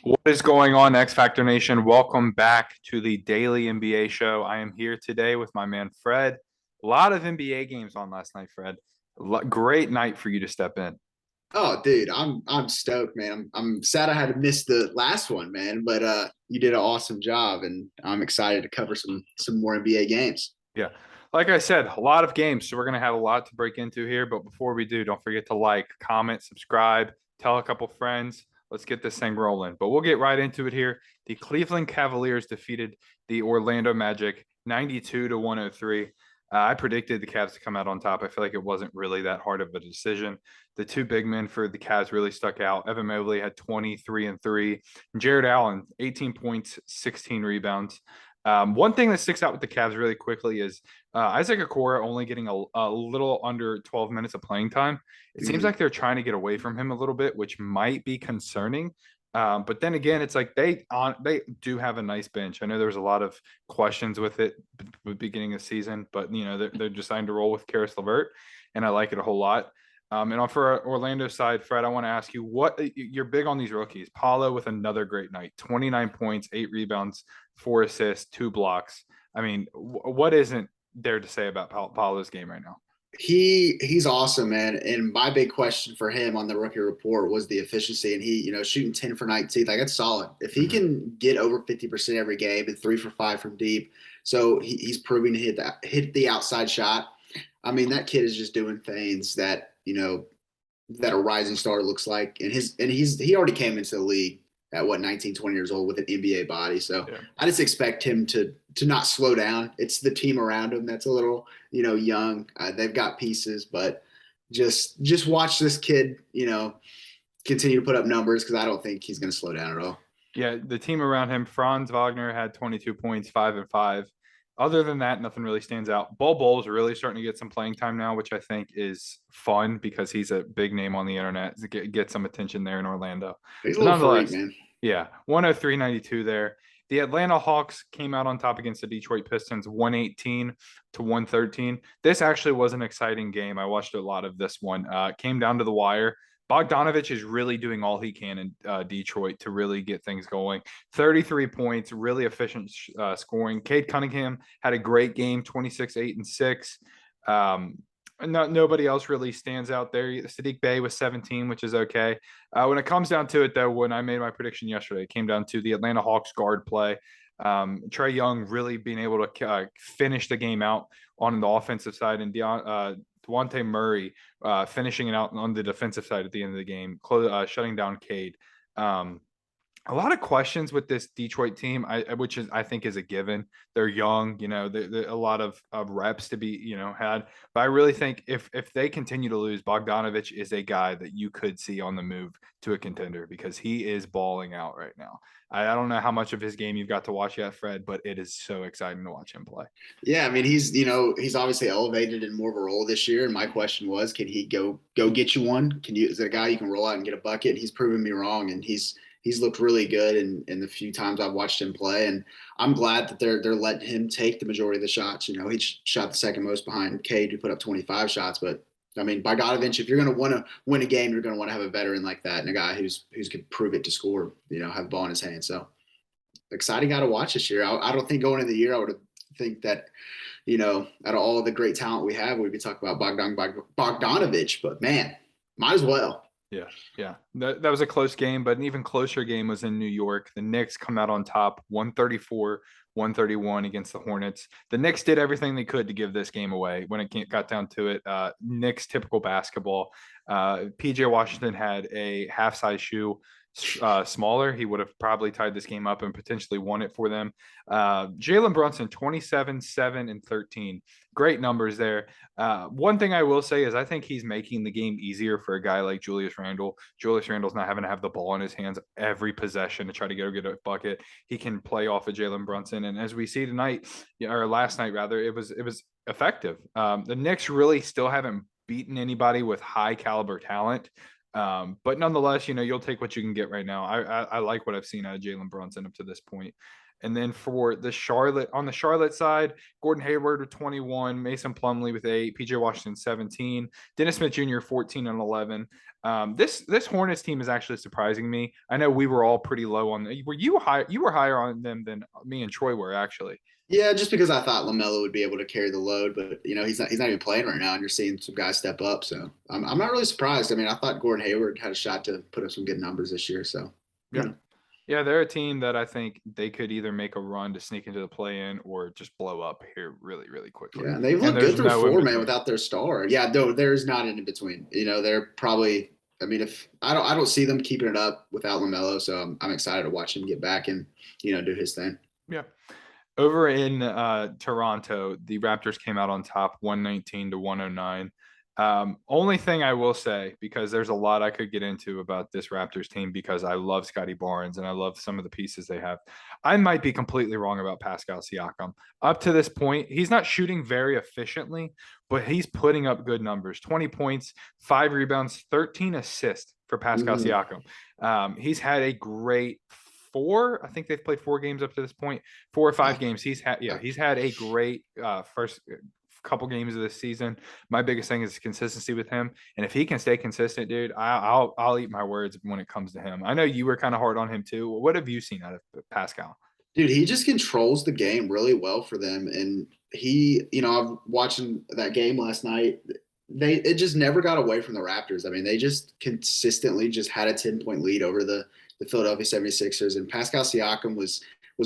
What is going on, X Factor Nation? Welcome back to the Daily NBA Show. I am here today with my man Fred. A lot of NBA games on last night, Fred. Great night for you to step in. Oh, dude, I'm stoked, man. I'm sad I had to miss the last one, man, but you did an awesome job and I'm excited to cover some more NBA games. Yeah, like I said, a lot of games, so we're gonna have a lot to break into here. But before we do, don't forget to like, comment, subscribe, tell a couple friends. Let's get this thing rolling. But we'll get right into it here. The Cleveland Cavaliers defeated the Orlando Magic 92 to 103. I predicted the Cavs to come out on top. I feel like it wasn't really that hard of a decision. The two big men for the Cavs really stuck out. Evan Mobley had 23 and 3. Jared Allen, 18 points, 16 rebounds. One thing that sticks out with the Cavs really quickly is Isaac Okoro only getting a little under 12 minutes of playing time. It seems Mhm. like they're trying to get away from him a little bit, which might be concerning. But then again, it's like they do have a nice bench. I know there's a lot of questions with it with beginning of season, but they're deciding to roll with Karis LeVert, and I like it a whole lot. And for Orlando side, Fred, I want to ask you what you're big on these rookies. Paulo with another great night, 29 points, 8 rebounds, 4 assists, 2 blocks. I mean, what isn't there to say about Paulo's game right now? He's awesome, man. And my big question for him on the rookie report was the efficiency, and shooting 10 for 19, like that's solid. If he Mm-hmm. can get over 50% every game and 3 for 5 from deep, so he's proving to hit the outside shot. I mean, that kid is just doing things that that a rising star looks like. He already came into the league at what 19, 20 years old with an NBA body. So Yeah. I just expect him to not slow down. It's the team around him that's a little, young. They've got pieces, but just watch this kid, continue to put up numbers because I don't think he's going to slow down at all. Yeah, the team around him, Franz Wagner had 22 points, 5 and 5. Other than that, nothing really stands out. Bol is really starting to get some playing time now, which I think is fun because he's a big name on the internet to get some attention there in Orlando. He's a But little freak, nonetheless, man. yeah, 103-92 there. The Atlanta Hawks came out on top against the Detroit Pistons 118 to 113. This actually was an exciting game. I watched a lot of this one. It came down to the wire. Bogdanovich is really doing all he can in Detroit to really get things going. 33 points, really efficient scoring. Cade Cunningham had a great game, 26, 8, and 6. Um, Nobody else really stands out there. Sadiq Bey was 17, which is okay. When it comes down to it, though, when I made my prediction yesterday, it came down to the Atlanta Hawks guard play. Trae Young really being able to finish the game out on the offensive side, and Dejounte Murray finishing it out on the defensive side at the end of the game, shutting down Cade. Um, a lot of questions with this Detroit team, which is I think is a given. They're young, they're a lot of reps to be had. But I really think if they continue to lose, Bogdanovich is a guy that you could see on the move to a contender because he is balling out right now. I don't know how much of his game you've got to watch yet, Fred, but it is so exciting to watch him play. Yeah, I mean he's obviously elevated in more of a role this year. And my question was, can he go get you one? Is it a guy you can roll out and get a bucket? And he's proven me wrong, and he's looked really good in the few times I've watched him play. And I'm glad that they're letting him take the majority of the shots. He shot the second most behind Cade, who put up 25 shots. But I mean, Bogdanovich, if you're going to want to win a game, you're going to want to have a veteran like that and a guy who's could prove it to score. Have the ball in his hand. So exciting guy to watch this year. I don't think going into the year I would have think that out of all of the great talent we have, we'd be talking about Bogdanovich, but man, might as well. Yeah, yeah. That was a close game, but an even closer game was in New York. The Knicks come out on top 134, 131 against the Hornets. The Knicks did everything they could to give this game away when it got down to it. Knicks typical basketball. PJ Washington had a half size shoe smaller. He would have probably tied this game up and potentially won it for them. Jalen Brunson, 27, 7, and 13. Great numbers there. One thing I will say is I think he's making the game easier for a guy like Julius Randle. Julius Randle's not having to have the ball in his hands every possession to try to go get a bucket. He can play off of Jalen Brunson, and as we see tonight, or last night rather, it was effective. The Knicks really still haven't beaten anybody with high caliber talent. But nonetheless, you'll take what you can get right now. I like what I've seen out of Jalen Brunson up to this point. And then for on the Charlotte side, Gordon Hayward with 21, Mason Plumlee with 8, PJ Washington 17, Dennis Smith Jr. 14 and 11. This Hornets team is actually surprising me. I know we were all pretty low on. Were you high? You were higher on them than me and Troy were actually. Yeah, just because I thought LaMelo would be able to carry the load, but he's not even playing right now, and you're seeing some guys step up. So I'm not really surprised. I mean, I thought Gordon Hayward had a shot to put up some good numbers this year. So Yeah. Yeah, they're a team that I think they could either make a run to sneak into the play-in or just blow up here really, really quickly. Yeah, and they've looked good through 4, man, without their star. Yeah, no, there's not an in between. They're probably. I mean, if I don't see them keeping it up without LaMelo, so I'm excited to watch him get back and do his thing. Yeah. Over in Toronto, the Raptors came out on top 119 to 109. Only thing I will say, because there's a lot I could get into about this Raptors team because I love Scotty Barnes and I love some of the pieces they have. I might be completely wrong about Pascal Siakam. Up to this point, he's not shooting very efficiently, but he's putting up good numbers. 20 points, 5 rebounds, 13 assists for Pascal Siakam. He's had a great I think they've played 4 games up to this point, 4 or 5 games. He's had a great first couple games of this season. My biggest thing is consistency with him, and if he can stay consistent, dude, I'll eat my words when it comes to him. I know you were kind of hard on him too. What have you seen out of Pascal? Dude, he just controls the game really well for them, and I'm watching that game last night. It just never got away from the Raptors. I mean, they just consistently just had a 10-point lead over the Philadelphia 76ers, and Pascal Siakam was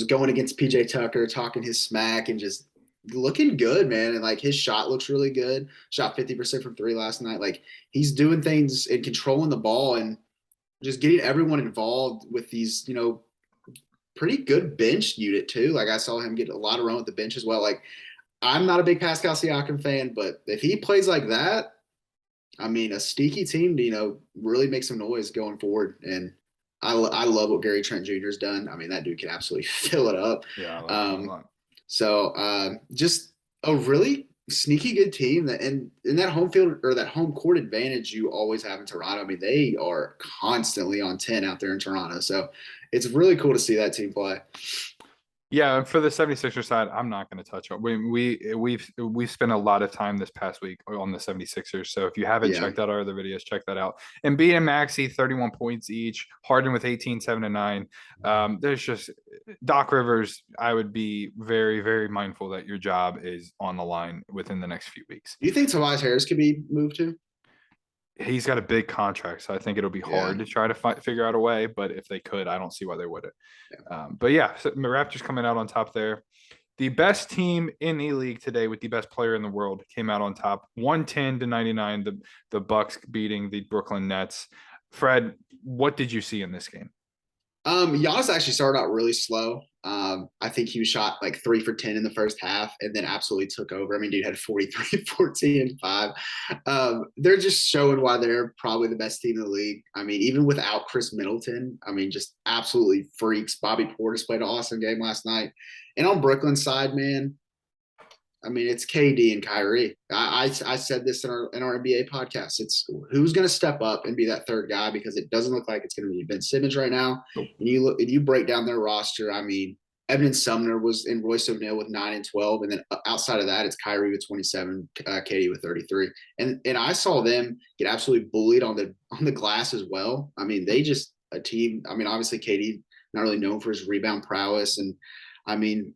going against PJ Tucker, talking his smack and just looking good, man. And like his shot looks really good. Shot 50% from 3 last night. Like he's doing things and controlling the ball and just getting everyone involved with these, pretty good bench unit too. Like I saw him get a lot of run with the bench as well. Like I'm not a big Pascal Siakam fan, but if he plays like that, I mean, a sneaky team to, really make some noise going forward. And I love what Gary Trent Jr. has done. I mean, that dude can absolutely fill it up. Yeah, I like him a lot. So just a really sneaky good team and in that home field or that home court advantage you always have in Toronto. I mean, they are constantly on 10 out there in Toronto. So it's really cool to see that team play. Yeah, for the 76ers side, I'm not going to touch on. We've spent a lot of time this past week on the 76ers. So if you haven't checked out our other videos, check that out. And Embiid and Maxey, 31 points each. Harden with 18, 7 and 9. There's just Doc Rivers. I would be very, very mindful that your job is on the line within the next few weeks. Do you think Tobias Harris could be moved to? He's got a big contract, so I think it'll be hard to try to figure out a way. But if they could, I don't see why they wouldn't. But yeah, so the Raptors coming out on top there. The best team in the league today with the best player in the world came out on top, 110 to 99. The Bucks beating the Brooklyn Nets. Fred, what did you see in this game? Giannis actually started out really slow. I think he was shot like 3 for 10 in the first half and then absolutely took over. I mean, dude had 43, 14, and 5. They're just showing why they're probably the best team in the league. I mean, even without Chris Middleton, I mean, just absolutely freaks. Bobby Portis played an awesome game last night. And on Brooklyn's side, man, I mean, it's KD and Kyrie. I said this in our NBA podcast. It's who's going to step up and be that third guy because it doesn't look like it's going to be Ben Simmons right now. Nope. And you break down their roster. I mean, Evan Sumner was in Royce O'Neal with 9 and 12, and then outside of that, it's Kyrie with 27, KD with 33. And I saw them get absolutely bullied on the glass as well. I mean, they just a team. I mean, obviously KD not really known for his rebound prowess, and I mean.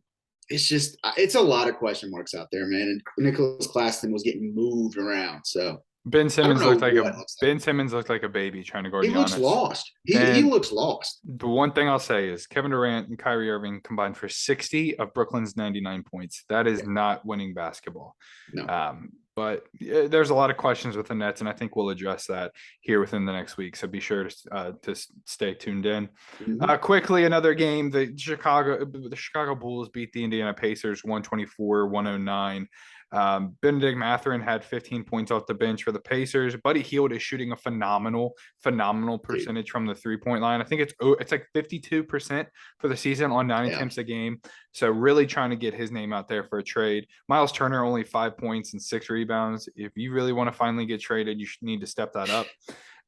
It's a lot of question marks out there, man. And Nicholas Claxton was getting moved around. So Ben Simmons looked like a baby trying to guard Giannis. He looks lost. He looks lost. The one thing I'll say is Kevin Durant and Kyrie Irving combined for 60 of Brooklyn's 99 points. That is not winning basketball. No. But there's a lot of questions with the Nets, and I think we'll address that here within the next week. So be sure to stay tuned in. Mm-hmm. Quickly, another game. The Chicago Bulls beat the Indiana Pacers 124-109. Benedict Mathurin had 15 points off the bench for the Pacers. Buddy Hield is shooting a phenomenal percentage from the 3-point line. I think it's like 52% for the season on 9 attempts a game. So really trying to get his name out there for a trade. Miles Turner only 5 points and 6 rebounds. If you really want to finally get traded, you need to step that up.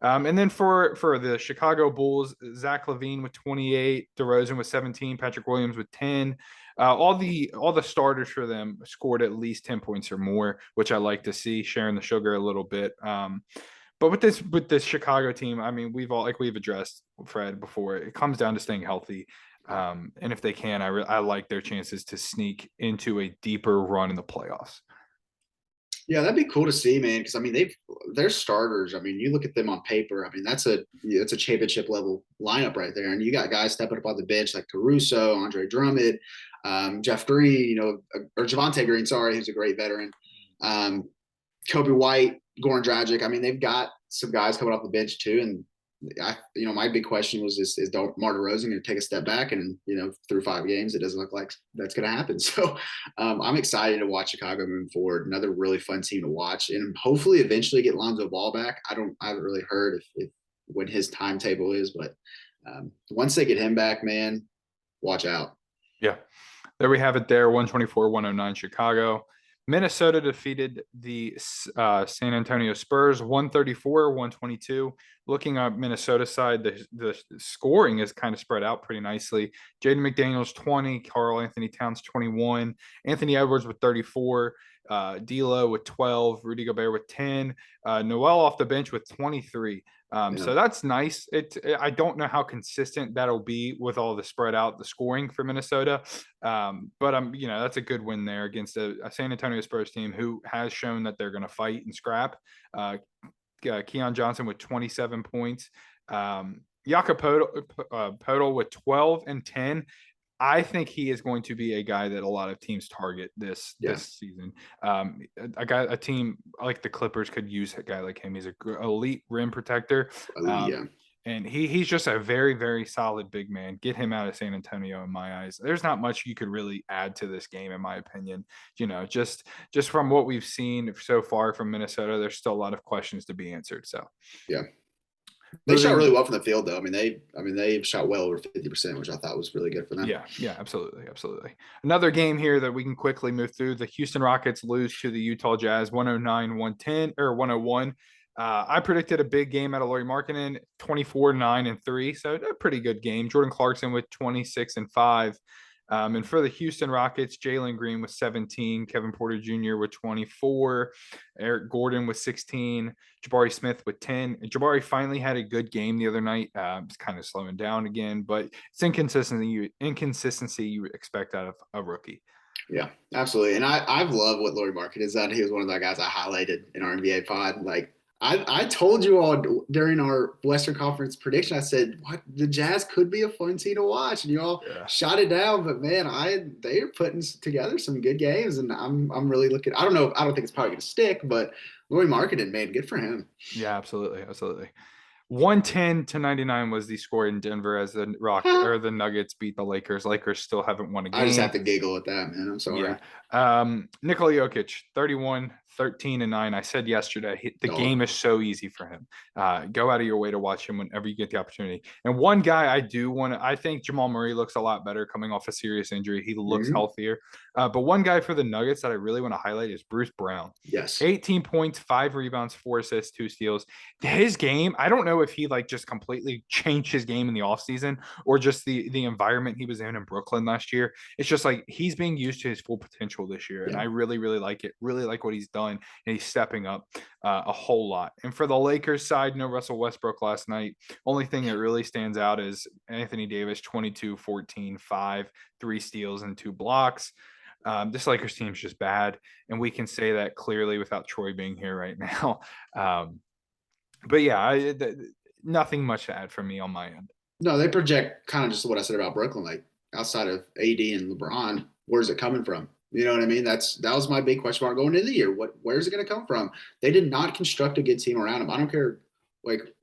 And then for the Chicago Bulls, Zach LaVine with 28, DeRozan with 17, Patrick Williams with 10. All the starters for them scored at least 10 points or more, which I like to see, sharing the sugar a little bit. But with this Chicago team, I mean, we've addressed Fred before. It comes down to staying healthy. And if they can, I like their chances to sneak into a deeper run in the playoffs. Yeah, that'd be cool to see, man. Because I mean, they're starters. I mean, you look at them on paper. I mean, that's a championship level lineup right there. And you got guys stepping up on the bench like Caruso, Andre Drummond, Jeff Green, or Javante Green. Sorry, who's a great veteran. Kobe White, Goran Dragic. I mean, they've got some guys coming off the bench too. And my big question was, is DeMar DeRozan going to take a step back? And through 5 games, it doesn't look like that's going to happen. So I'm excited to watch Chicago moving forward. Another really fun team to watch, and hopefully eventually get Lonzo Ball back. I haven't really heard if when his timetable is, but once they get him back, man, watch out. Yeah, there we have it. 124-109 Chicago. Minnesota defeated the San Antonio Spurs 134-122. Looking at Minnesota side, the scoring is kind of spread out pretty nicely. Jaden McDaniels 20, Karl-Anthony Towns 21, Anthony Edwards with 34, D'Lo with 12, Rudy Gobert with 10, Noel off the bench with 23. So that's nice. I don't know how consistent that'll be with all the spread out the scoring for Minnesota, but that's a good win there against a San Antonio Spurs team who has shown that they're going to fight and scrap. Keon Johnson with 27 points, Jakob Poeltl with 12 and 10. I think he is going to be a guy that a lot of teams target this season. A team like the Clippers could use a guy like him. He's an elite rim protector. And he's just a very, very solid big man. Get him out of San Antonio in my eyes. There's not much you could really add to this game, in my opinion. Just from what we've seen so far from Minnesota, there's still a lot of questions to be answered. So yeah. They shot really well from the field, though. I mean, they've shot well over 50%, which I thought was really good for them. Yeah, absolutely. Another game here that we can quickly move through. The Houston Rockets lose to the Utah Jazz 109-110 or 101. I predicted a big game out of Lauri Markkanen, 24-9-3. So a pretty good game. Jordan Clarkson with 26 and 5. And for the Houston Rockets, Jalen Green with 17, Kevin Porter Jr. with 24, Eric Gordon with 16, Jabari Smith with 10. And Jabari finally had a good game the other night. It's kind of slowing down again, but it's inconsistency you would expect out of a rookie. Yeah, absolutely. And I've loved what Lauri Markkanen has done. He was one of the guys I highlighted in our NBA pod. Like, I told you all during our Western Conference prediction, I said, what, the Jazz could be a fun team to watch, and you all shot it down. But man, they are putting together some good games, and I'm really looking. I don't know. I don't think it's probably going to stick, but Lauri Markkanen, man, good for him. Yeah, absolutely. 110-99 was the score in Denver as the Nuggets beat the Lakers. Lakers still haven't won a game. I just have to giggle at that, man. I'm sorry. Yeah. Nikola Jokic, 31, 13 and 9. I said yesterday, the game is so easy for him. Go out of your way to watch him whenever you get the opportunity. And one guy I think Jamal Murray looks a lot better coming off a serious injury. He looks healthier. But one guy for the Nuggets that I really want to highlight is Bruce Brown. Yes. 18 points, 5 rebounds, 4 assists, 2 steals. His game, I don't know if he just completely changed his game in the offseason or just the environment he was in Brooklyn last year. It's just like he's being used to his full potential this year. And I really, really like it. Really like what he's done. And he's stepping up a whole lot. And for the Lakers side, no Russell Westbrook last night. Only thing that really stands out is Anthony Davis, 22, 14, 5, 3 steals and 2 blocks. This Lakers team is just bad. And we can say that clearly without Troy being here right now. But yeah, nothing much to add from me on my end. No, they project kind of just what I said about Brooklyn. Like outside of AD and LeBron, where's it coming from? You know what I mean? That was my big question mark going into the year. Where's it going to come from? They did not construct a good team around him. I don't care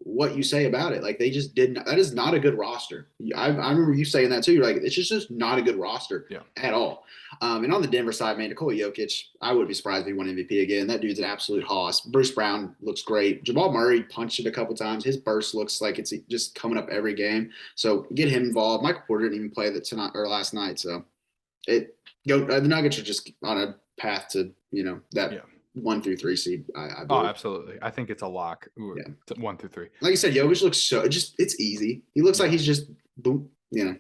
what you say about it. Like they just didn't. That is not a good roster. I remember you saying that too. You're like, it's just not a good roster at all. And on the Denver side, man, Nikola Jokic, I wouldn't be surprised if he won MVP again. That dude's an absolute hoss. Bruce Brown looks great. Jamal Murray punched it a couple times. His burst looks like it's just coming up every game. So get him involved. Michael Porter didn't even play that tonight or last night. So the Nuggets are just on a path to that 1 through 3 seed. I Oh, believe. absolutely. I think it's a lock. Ooh, Yeah. 1 through 3. Like you said, Jokic looks so just it's easy. He looks like Yeah. he's just boom, Yeah.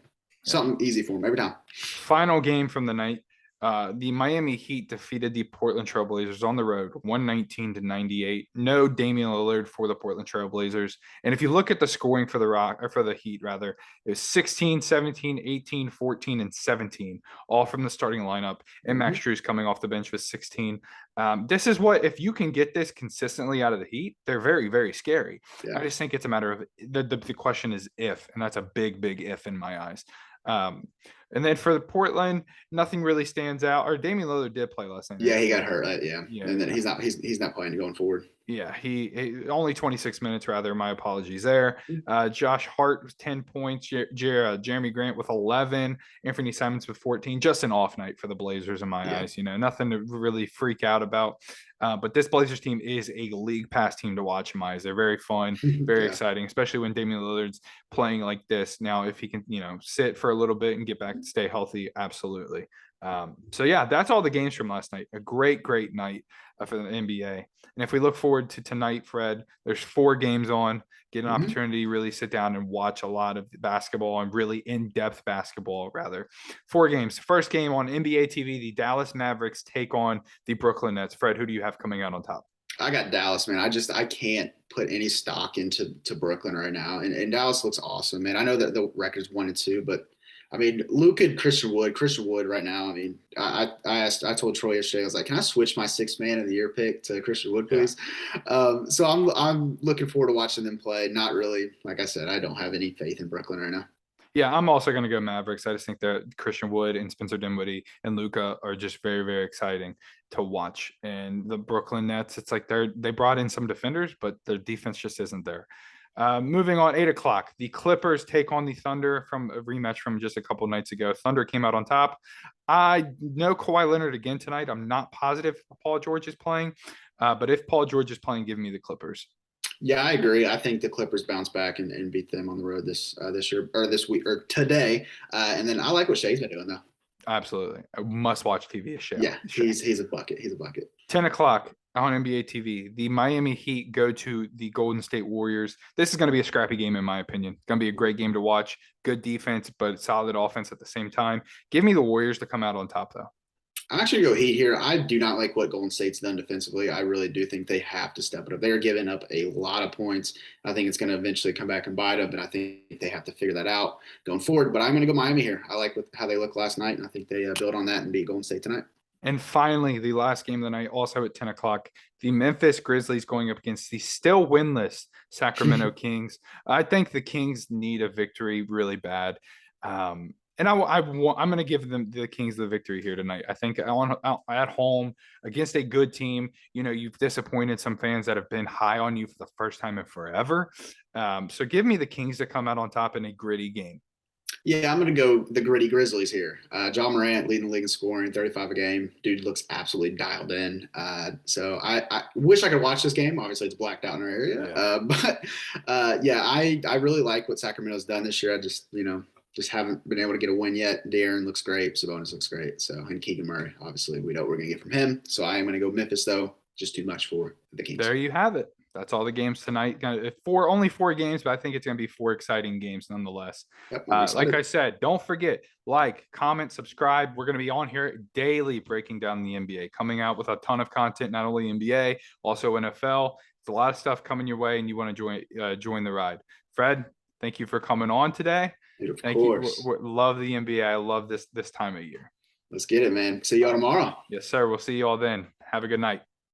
something easy for him every time. Final game from the night. The Miami Heat defeated the Portland Trailblazers on the road, 119-98. No Damian Lillard for the Portland Trailblazers. And if you look at the scoring for the Rock or for the Heat, rather, it was 16, 17, 18, 14, and 17, all from the starting lineup. And Max Strus coming off the bench with 16. This is what, if you can get this consistently out of the Heat, they're very, very scary. Yeah. I just think it's a matter of the question is if, and that's a big, big if in my eyes. And then for the Portland, nothing really stands out. Or Damian Lillard did play last night. Yeah, he got hurt. Yeah. Yeah, And then yeah. he's not playing going forward. Yeah, he only 26 minutes rather. My apologies there. Josh Hart with 10 points. Jeremy Grant with 11. Anthony Simons with 14. Just an off night for the Blazers in my eyes. Nothing to really freak out about. But this Blazers team is a league pass team to watch in my eyes. They're very fun, very exciting, especially when Damian Lillard's playing like this. Now, if he can, sit for a little bit and get back to stay healthy, absolutely. So yeah, that's all the games from last night. A great, great night for the NBA. And if we look forward to tonight, Fred, there's 4 games on. Get an opportunity to really sit down and watch a lot of basketball and really in-depth basketball, rather. 4 games. First game on NBA TV, the Dallas Mavericks take on the Brooklyn Nets. Fred, who do you have coming out on top? I got Dallas, man. I can't put any stock into Brooklyn right now. And Dallas looks awesome, man. I know that the record's 1-2, but I mean, Luke and Christian Wood right now. I mean, I told Troy yesterday, I was like, can I switch my 6th man of the year pick to Christian Wood, please? Yeah. So I'm looking forward to watching them play. Not really, like I said, I don't have any faith in Brooklyn right now. Yeah, I'm also going to go Mavericks. I just think that Christian Wood and Spencer Dinwiddie and Luka are just very, very exciting to watch. And the Brooklyn Nets, it's like they brought in some defenders, but their defense just isn't there. Moving on, 8:00, the Clippers take on the Thunder from a rematch from just a couple nights ago. Thunder came out on top. I know Kawhi Leonard again tonight. I'm not positive Paul George is playing, but if Paul George is playing, give me the Clippers. Yeah, I agree. I think the Clippers bounce back and beat them on the road this year or this week or today. And then I like what Shai's been doing though. Absolutely, a must-watch TV show. Yeah, he's a bucket. He's a bucket. 10:00 on NBA TV. The Miami Heat go to the Golden State Warriors. This is going to be a scrappy game, in my opinion. It's going to be a great game to watch. Good defense, but solid offense at the same time. Give me the Warriors to come out on top, though. I'm actually going to go Heat here. I do not like what Golden State's done defensively. I really do think they have to step it up. They're giving up a lot of points. I think it's going to eventually come back and bite them, but I think they have to figure that out going forward. But I'm going to go Miami here. I like how they looked last night, and I think they build on that and beat Golden State tonight. And finally, the last game of the night, also at 10:00, the Memphis Grizzlies going up against the still winless Sacramento Kings. I think the Kings need a victory really bad. And I'm going to give them the Kings the victory here tonight. I think at home against a good team, you've disappointed some fans that have been high on you for the first time in forever. So give me the Kings to come out on top in a gritty game. Yeah, I'm going to go the gritty Grizzlies here. Ja Morant leading the league in scoring, 35 a game. Dude looks absolutely dialed in. So I wish I could watch this game. Obviously, it's blacked out in our area. Yeah. I really like what Sacramento's done this year. I just haven't been able to get a win yet. De'Aaron looks great. Sabonis looks great. So, and Keegan Murray, obviously, we know what we're going to get from him. So I am going to go Memphis, though. Just too much for the Kings. There you have it. That's all the games tonight. Only 4 games, but I think it's going to be 4 exciting games nonetheless. Yep, like I said, don't forget, comment, subscribe. We're going to be on here daily breaking down the NBA, coming out with a ton of content, not only NBA, also NFL. It's a lot of stuff coming your way, and you want to join the ride. Fred, thank you for coming on today. Dude, thank you. Love the NBA. I love this time of year. Let's get it, man. See y'all tomorrow. Yes, sir. We'll see you all then. Have a good night.